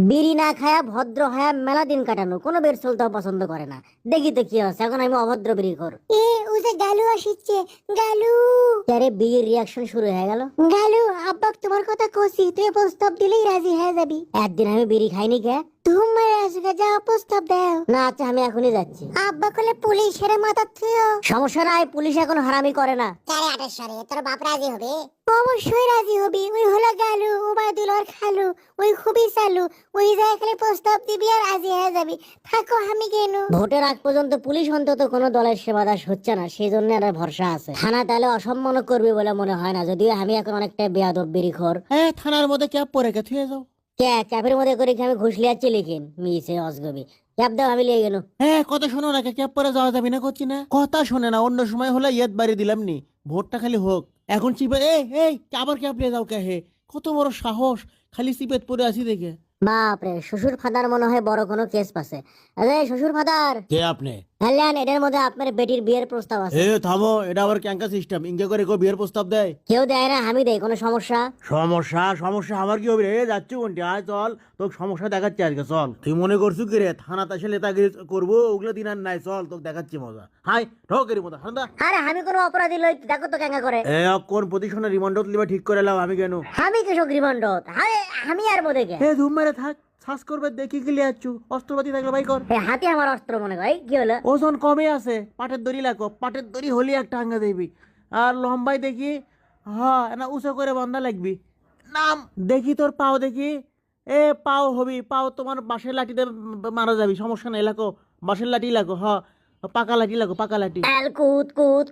বিড়ি না খায়া ভদ্র হয়া মেলা দিন কাটানো, কোনো বের চলতেও পছন্দ করে না। দেখি তো কি হচ্ছে, এখন আমি অভদ্র বিড়ি কর। ও যে গালু আসছে, গালু। আরে বিয়ের রিয়াকশন শুরু হয়ে গেল। গালু, আব্বাক তোমার কথা কইছি, তুই প্রস্তাব দিলেই রাজি হয়ে যাবি। একদিন আমি বিড়ি খাইনি কে? তোমার আসবে, যা প্রস্তাব দাও না। আচ্ছা, আমি এখনই যাচ্ছি। আব্বা কলে পুলিশের মাথা থুও। সমস্যা নাই, পুলিশ এখন হারামি করে না। আরে 28 সালে তোর বাপ রাজি হবে? অবশ্যই রাজি হবে। ওই হলো গালু, ওবায়দুল ওর খালু, ওই খুবই চালু। ওই যায় খালি প্রস্তাব দিবি আর রাজি হয়ে যাবি। থাকো, আমি কেন ভোটের আগ পর্যন্ত পুলিশ অন্তত কোনো দলের সেবা দাস হচ্ছে না, সেই জন্য আর ভরসা আছে। থানা তাহলে অসম্মান করবে বলে মনে হয় না, যদিও আমি এখন অনেকটা বেয়াদব বিড়িখোর। থানার মধ্যে ক্যাব পরে কে থুয়ে যাও। ক্যাপের মধ্যে করে কি আমি ঘুষ লিয়াচ্ছি লিখেন মিছে অজগবি। ক্যাপ দাও, আমি লিয়ে গেল। কথা শোনো না, ক্যাব পরে যাওয়া যাবে না করছি না, কথা শোনে না। অন্য সময় হলে ইয়েত বাড়ি দিলাম নি, ভোটটা খালি হোক। এখন চিপে আবার ক্যাব লিয়ে যাও কে হে, কত বড় সাহস, খালি চিপেত পরে আছি দেখে। বাপরে, শ্বশুর ফাদার মনে হয় বড় কোনো কেস পাছে। আরে শ্বশুর ফাদার, কে আপনি? হ্যাঁ, এটার মধ্যে আপনার বেটির বিয়ের প্রস্তাব আছে। থামো, এটা আবার ক্যাঙ্কা সিস্টেম, ইঙ্গে করে কেউ বিয়ের প্রস্তাব দেয়? কেউ দেয় না, আমি দেই। কোনো সমস্যা? সমস্যা আমার কি হবে রে? যাচ্ছি কোনটি, আয় চল, তোকে সমস্যা দেখাচ্ছি আজকে, চল। তুই মনে করছু কি রে থানাতে এসে নেতাগিরি করবো? ওগুলো দিন আর নাই, চল তোকে দেখাচ্ছি মজা। হাই ঠকেরি মতো ঠান্ডা। আরে আমি কোনো অপরাধী লই, দেখো তো কেঙ্গা করে। কোন প্রতিষ্ঠানে রিমান্ডত লিবা ঠিক করে লাও, আমি কেন? আমি কৃষক রিমান্ডত, আমি আর মধ্যে কে? ধুম মেরে থাক, শ্বাস করবে দেখি গেলে আছু, অস্ত্রপাতি থাকলে ভাই কর। হাতি আমার অস্ত্র মনে হয়। কি হলো? ওজন কমে আছে, পাটের দড়ি লাগো, পাটের দড়ি হলি একটা আঙ্গা দিবি। আর লম্বাই দেখি, হ্যাঁ না উঁচু করে বান্ধা লাগবি। নাম দেখি তোর পাও দেখি। পাও হবি, পাও তোমার বাঁশের লাঠিতে মারা যাবি, সমস্যা নাই, লাগো বাঁশের লাঠি লাগো, পাকা লাঠি লাগো, পাকা লাঠি। কুত কুত